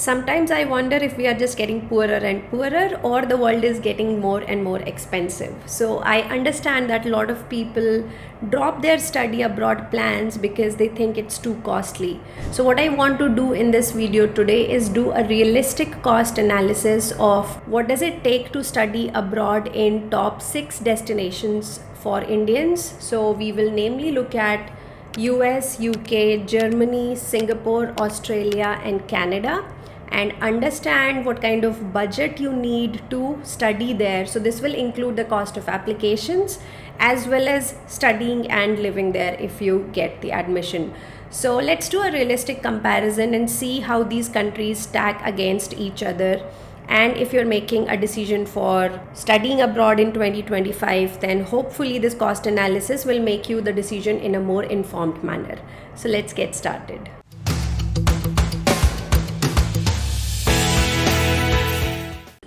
Sometimes I wonder if we are just getting poorer and poorer, or the world is getting more and more expensive. So I understand that a lot of people drop their study abroad plans because they think it's too costly. So what I want to do in this video today is do a realistic cost analysis of what does it take to study abroad in top 6 destinations for Indians. So we will namely look at US, UK, Germany, Singapore, Australia and Canada, and understand what kind of budget you need to study there. So this will include the cost of applications as well as studying and living there if you get the admission. So let's do a realistic comparison and see how these countries stack against each other. And if you're making a decision for studying abroad in 2025, then hopefully this cost analysis will make you the decision in a more informed manner. So let's get started.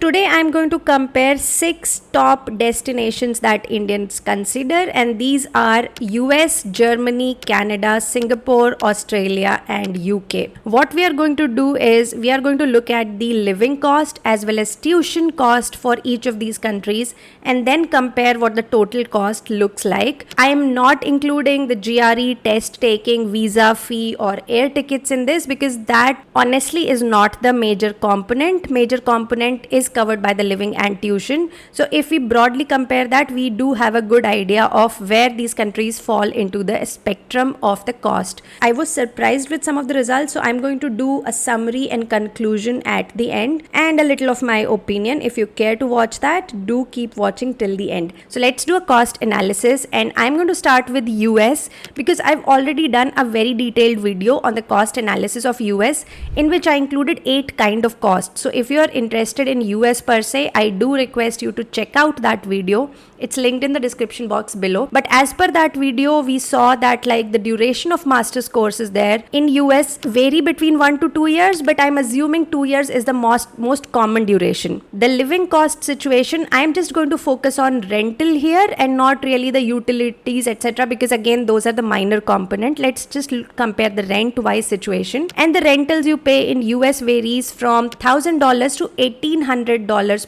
Today I'm going to compare 6 top destinations that Indians consider, and these are US, Germany, Canada, Singapore, Australia and UK. What we are going to do is we are going to look at the living cost as well as tuition cost for each of these countries and then compare what the total cost looks like. I am not including the GRE test taking, visa fee or air tickets in this because that honestly is not the major component. Major component is covered by the living and tuition. So if we broadly compare that, we do have a good idea of where these countries fall into the spectrum of the cost. I was surprised with some of the results, so I'm going to do a summary and conclusion at the end and a little of my opinion. If you care to watch that, do keep watching till the end. So let's do a cost analysis, and I'm going to start with US because I've already done a very detailed video on the cost analysis of US in which I included 8 kind of costs. So if you are interested in US per se, I do request you to check out that video. It's linked in the description box below. But as per that video, we saw that like the duration of master's courses there in US vary between 1 to 2 years, but I'm assuming 2 years is the most common duration. The living cost situation, I'm just going to focus on rental here and not really the utilities, etc., because again those are the minor component. Let's just compare the rent wise situation, and the rentals you pay in US varies from $1,000 to $1,800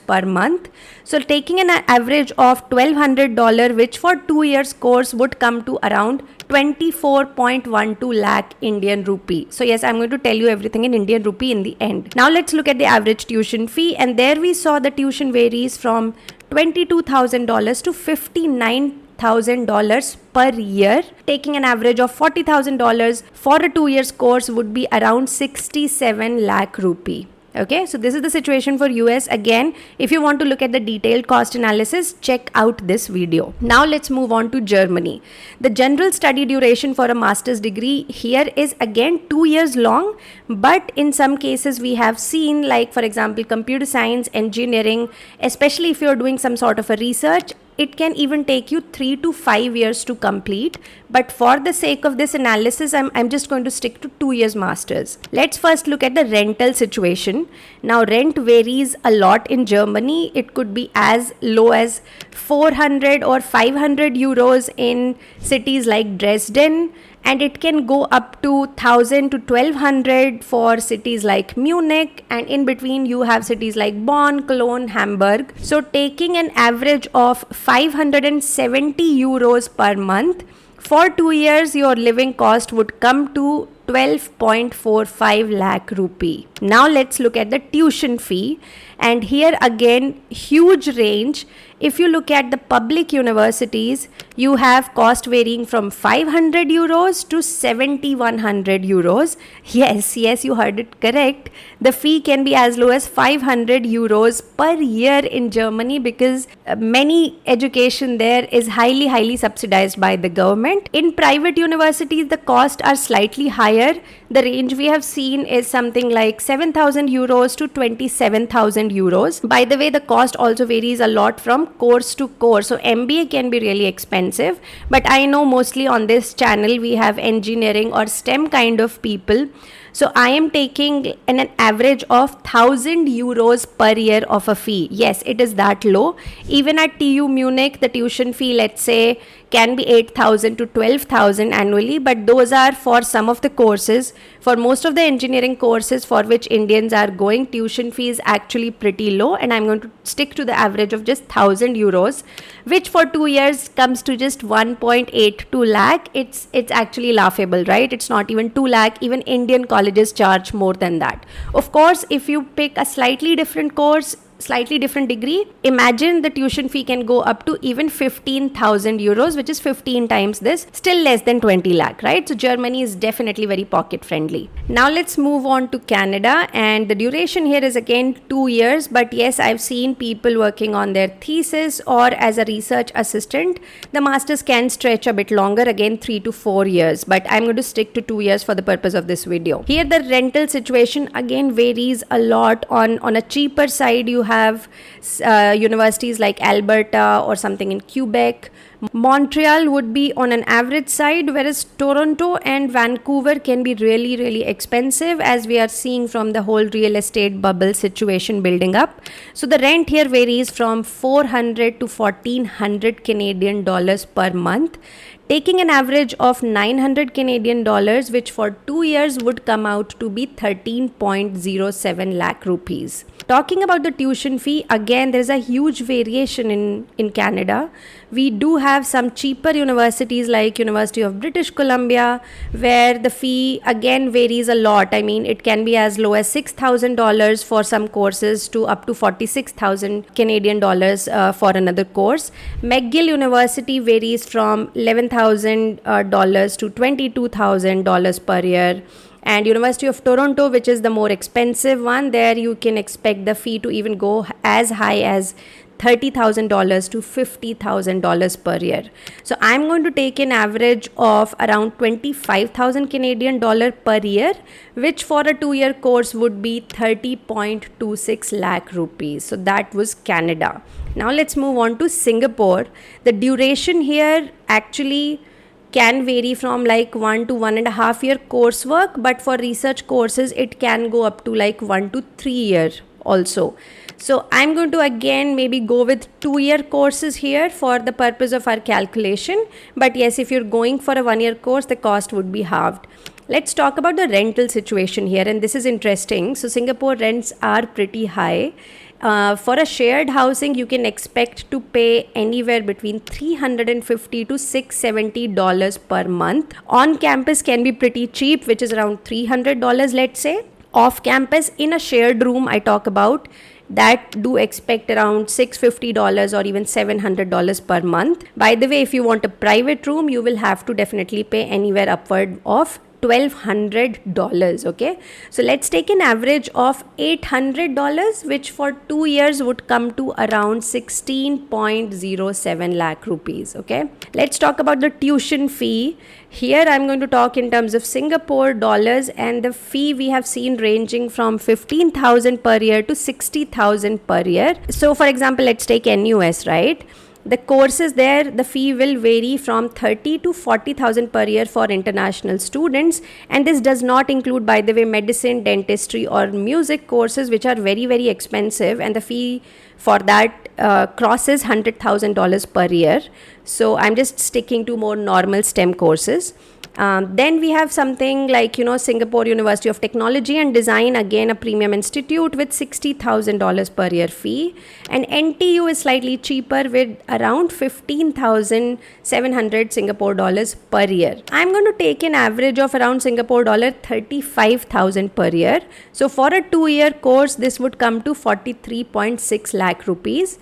per month. So taking an average of $1,200, which for 2 years course would come to around 24.12 lakh Indian rupee. So yes, I'm going to tell you everything in Indian rupee in the end. Now let's look at the average tuition fee, and there we saw the tuition varies from $22,000 to $59,000 per year. Taking an average of $40,000 for a 2 years course would be around 67 lakh rupee. Okay, so this is the situation for US. Again, if you want to look at the detailed cost analysis, check out this video. Now let's move on to Germany. The general study duration for a master's degree here is again 2 years long, but in some cases we have seen, like for example computer science, engineering, especially if you're doing some sort of a research, it can even take you 3 to 5 years to complete. But for the sake of this analysis, I'm just going to stick to 2 years masters. Let's first look at the rental situation. Now rent varies a lot in Germany. It could be as low as 400 or 500 euros in cities like Dresden, and it can go up to 1000 to 1200 for cities like Munich, and in between you have cities like Bonn, Cologne, Hamburg. So taking an average of 570 euros per month for 2 years, your living cost would come to 12.45 lakh rupee. Now let's look at the tuition fee, and here again huge range. If you look at the public universities, you have cost varying from 500 euros to 7100 euros. Yes, you heard it correct. The fee can be as low as 500 euros per year in Germany because many education there is highly subsidized by the government. In private universities, the costs are slightly higher. The range we have seen is something like 7,000 euros to 27,000 euros. By the way, the cost also varies a lot from course to course. So MBA can be really expensive, but I know mostly on this channel we have engineering or STEM kind of people. So I am taking an average of 1000 euros per year of a fee. Yes, it is that low. Even at TU Munich, the tuition fee, let's say, can be 8,000 to 12,000 annually, but those are for some of the courses. For most of the engineering courses for which Indians are going, tuition fee is actually pretty low, and I'm going to stick to the average of just 1,000 euros, which for 2 years comes to just 1.82 lakh. It's actually laughable, right? It's not even 2 lakh. Even Indian colleges charge more than that. Of course, if you pick a slightly different course, slightly different degree, imagine the tuition fee can go up to even 15,000 euros, which is 15 times this, still less than 20 lakh, right? So Germany is definitely very pocket friendly. Now let's move on to Canada, and the duration here is again 2 years, but yes, I've seen people working on their thesis or as a research assistant. The masters can stretch a bit longer, again 3 to 4 years, but I'm going to stick to 2 years for the purpose of this video. Here the rental situation again varies a lot. On a cheaper side, you have universities like Alberta or something in Quebec. Montreal would be on an average side, whereas Toronto and Vancouver can be really, really expensive, as we are seeing from the whole real estate bubble situation building up. So the rent here varies from 400 to 1400 Canadian dollars per month, taking an average of 900 Canadian dollars, which for 2 years would come out to be 13.07 lakh rupees. Talking about the tuition fee, again, there's a huge variation in Canada. We do have some cheaper universities like University of British Columbia, where the fee again varies a lot. I mean, it can be as low as $6,000 for some courses to up to 46,000 Canadian dollars for another course. McGill University varies from $11,000 to $22,000 per year. And University of Toronto, which is the more expensive one, there you can expect the fee to even go as high as $30,000 to $50,000 per year. So I'm going to take an average of around 25,000 Canadian dollar per year, which for a 2-year course would be 30.26 lakh rupees. So that was Canada. Now let's move on to Singapore. The duration here actually can vary from like 1 to 1.5 year coursework, but for research courses it can go up to like 1 to 3 year also. So I'm going to again maybe go with 2-year courses here for the purpose of our calculation, but yes, if you're going for a 1-year course, the cost would be halved. Let's talk about the rental situation here, and this is interesting. So Singapore rents are pretty high. For a shared housing, you can expect to pay anywhere between $350 to $670 per month. On campus can be pretty cheap, which is around $300, let's say. Off campus, in a shared room I talk about, that do expect around $650 or even $700 per month. By the way, if you want a private room, you will have to definitely pay anywhere upward of $1,200. Okay, so let's take an average of $800, which for 2 years would come to around 16.07 lakh rupees. Okay, let's talk about the tuition fee. Here I'm going to talk in terms of Singapore dollars, and the fee we have seen ranging from 15,000 per year to 60,000 per year. So for example, let's take NUS, right? The courses there, the fee will vary from 30 to 40,000 per year for international students, and this does not include, by the way, medicine, dentistry or music courses, which are very, very expensive, and the fee for that crosses $100,000 per year. So I'm just sticking to more normal STEM courses. Then we have something like, Singapore University of Technology and Design, again a premium institute with $60,000 per year fee, and NTU is slightly cheaper with around 15,700 Singapore dollars per year. I'm going to take an average of around Singapore dollar 35,000 per year. So for a 2-year course, this would come to 43.6 lakh rupees.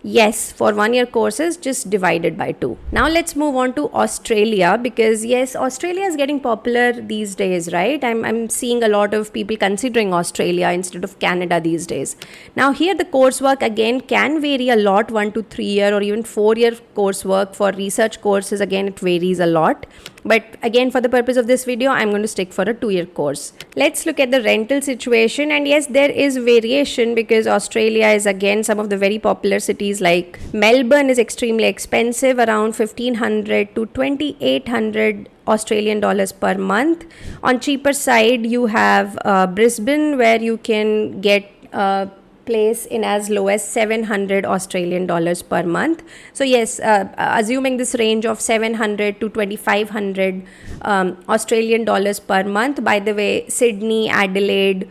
Yes, for 1-year courses, just divided by 2. Now let's move on to Australia, because yes, Australia is getting popular these days, right? I'm seeing a lot of people considering Australia instead of Canada these days. Now here the coursework again can vary a lot, 1 to 3 year or even 4-year coursework. For research courses, again it varies a lot. But again, for the purpose of this video, I'm going to stick for a 2-year course. Let's look at the rental situation, and yes, there is variation because Australia is again some of the very popular cities. Like Melbourne is extremely expensive, around 1,500 to 2,800 Australian dollars per month. On cheaper side, you have Brisbane, where you can get place in as low as 700 Australian dollars per month. So yes, assuming this range of 700 to 2500 Australian dollars per month. By the way, Sydney, Adelaide,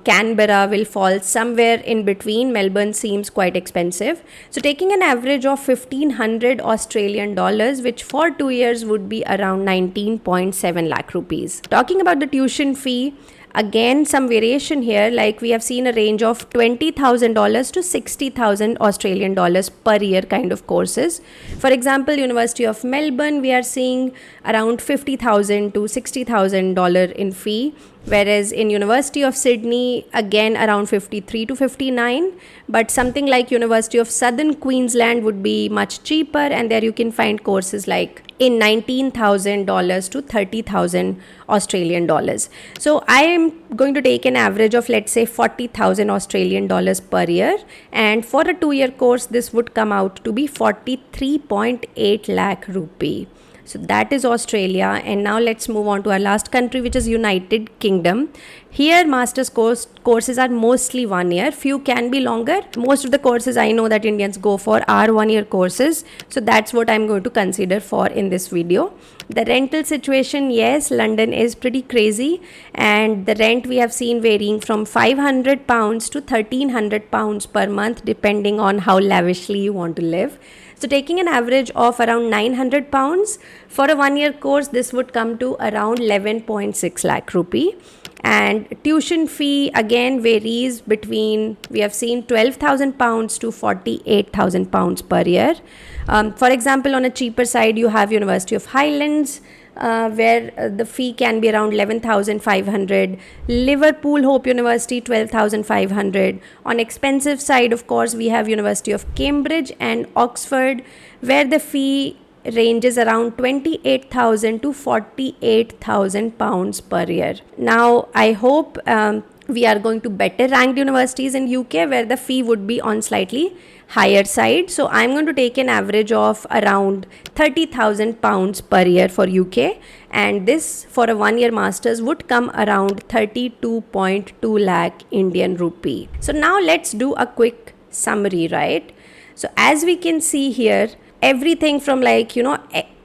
Canberra will fall somewhere in between. Melbourne seems quite expensive. So taking an average of 1500 Australian dollars, which for 2 years would be around 19.7 lakh rupees. Talking about the tuition fee, again some variation here, like we have seen a range of $20,000 to 60,000 Australian dollars per year kind of courses. For example, University of Melbourne, we are seeing around $50,000 to $60,000 in fee, whereas in University of Sydney, again around 53 to 59, but something like University of Southern Queensland would be much cheaper, and there you can find courses like in $19,000 to 30,000 Australian dollars. So I am going to take an average of, let's say, 40,000 Australian dollars per year, and for a 2-year course this would come out to be 43.8 lakh rupee. So that is Australia. And now let's move on to our last country, which is United Kingdom. Here master's courses are mostly 1 year. Few can be longer. Most of the courses I know that Indians go for are 1 year courses. So that's what I'm going to consider for in this video. The rental situation, yes, London is pretty crazy, and the rent we have seen varying from £500 to £1,300 per month depending on how lavishly you want to live. So taking an average of around £900 for a 1 year course, this would come to around 11.6 lakh rupee. And tuition fee again varies between, we have seen £12,000 to £48,000 per year. For example, on a cheaper side, you have University of Highlands, where the fee can be around 11,500. Liverpool Hope University, 12,500. On expensive side, of course, we have University of Cambridge and Oxford, where the fee ranges around 28,000 to 48,000 pounds per year. Now, I hope we are going to better ranked universities in UK, where the fee would be on slightly higher side. So I'm going to take an average of around 30,000 pounds per year for UK, and this for a 1 year masters would come around 32.2 lakh Indian rupee. So now let's do a quick summary, right? So as we can see here, everything from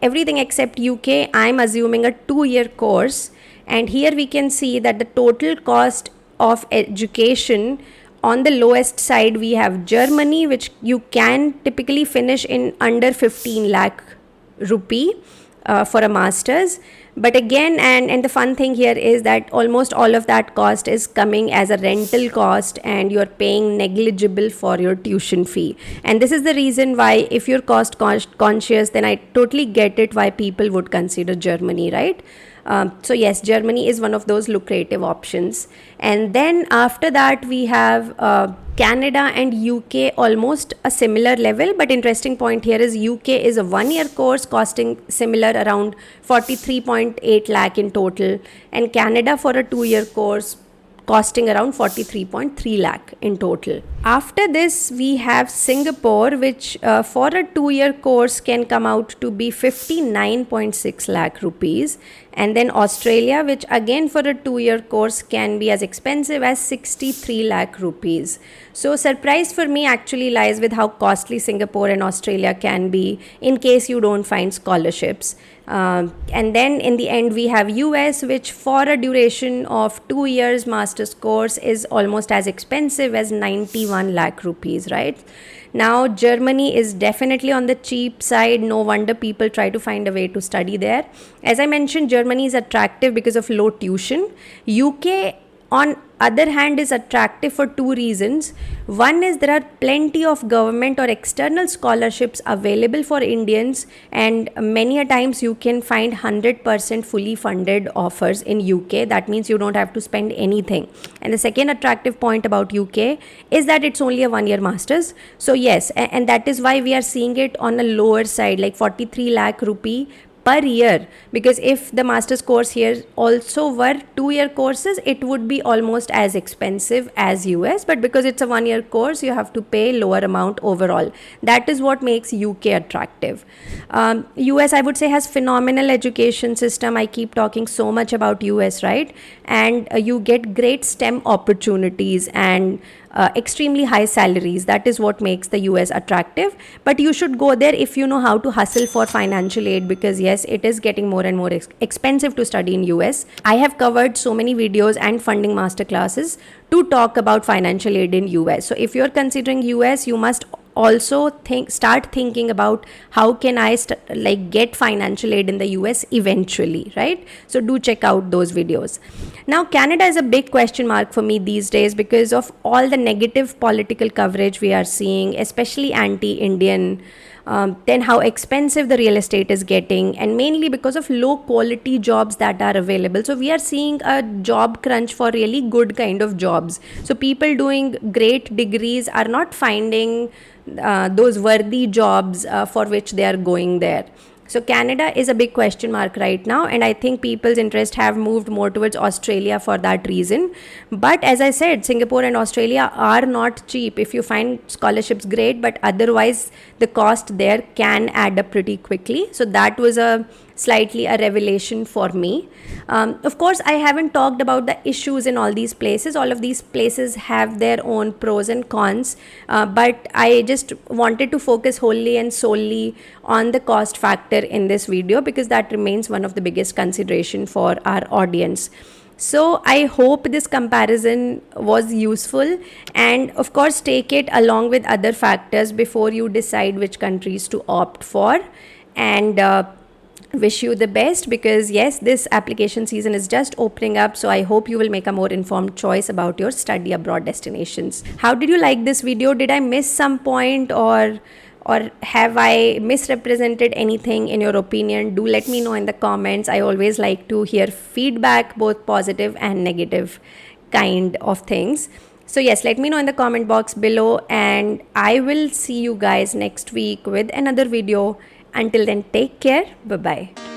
everything except UK, I'm assuming a 2-year course, and here we can see that the total cost of education, on the lowest side we have Germany, which you can typically finish in under 15 lakh rupee for a master's. But again, and the fun thing here is that almost all of that cost is coming as a rental cost, and you're paying negligible for your tuition fee. And this is the reason why, if you're cost conscious, then I totally get it why people would consider Germany, right? So yes, Germany is one of those lucrative options. And then after that we have Canada and UK, almost a similar level, but interesting point here is UK is a 1 year course costing similar, around 43.8 lakh in total, and Canada for a 2 year course costing around 43.3 lakh in total. After this we have Singapore, which for a 2 year course can come out to be 59.6 lakh rupees, and then Australia, which again for a 2 year course can be as expensive as 63 lakh rupees. So surprise for me actually lies with how costly Singapore and Australia can be in case you don't find scholarships. And then in the end we have US, which for a duration of 2 years master's course is almost as expensive as 91 lakh rupees, right? Now Germany is definitely on the cheap side. No wonder people try to find a way to study there. As I mentioned, Germany is attractive because of low tuition. UK on other hand is attractive for 2 reasons. One is there are plenty of government or external scholarships available for Indians, and many a times you can find 100% fully funded offers in UK. That means you don't have to spend anything. And the second attractive point about UK is that it's only a 1 year masters. So yes, and that is why we are seeing it on a lower side, like 43 lakh rupee per year, because if the master's course here also were 2-year courses, it would be almost as expensive as US, but because it's a 1-year course, you have to pay lower amount overall. That is what makes UK attractive. US, I would say, has phenomenal education system. I keep talking so much about US, right? And you get great STEM opportunities and extremely high salaries. That is what makes the US attractive. But you should go there if you know how to hustle for financial aid, because yes, it is getting more and more expensive to study in US. I have covered so many videos and funding masterclasses to talk about financial aid in US. So if you're considering US, you must also start thinking about how can I get financial aid in the US eventually, right? So do check out those videos. Now, Canada is a big question mark for me these days because of all the negative political coverage we are seeing, especially anti-Indian. Then how expensive the real estate is getting, and mainly because of low quality jobs that are available. So we are seeing a job crunch for really good kind of jobs. So people doing great degrees are not finding those worthy jobs for which they are going there. So Canada is a big question mark right now, and I think people's interest have moved more towards Australia for that reason. But as I said, Singapore and Australia are not cheap. If you find scholarships, great, but otherwise the cost there can add up pretty quickly. So that was slightly a revelation for me. Of course, I haven't talked about the issues in all these places. All of these places have their own pros and cons, but I just wanted to focus wholly and solely on the cost factor in this video, because that remains one of the biggest consideration for our audience. So I hope this comparison was useful, and of course take it along with other factors before you decide which countries to opt for. And wish you the best, because yes, this application season is just opening up. So I hope you will make a more informed choice about your study abroad destinations. How did you like this video? Did I miss some point, or have I misrepresented anything in your opinion? Do let me know in the comments. I always like to hear feedback, both positive and negative kind of things. So yes, let me know in the comment box below, and I will see you guys next week with another video. Until then, take care. Bye-bye.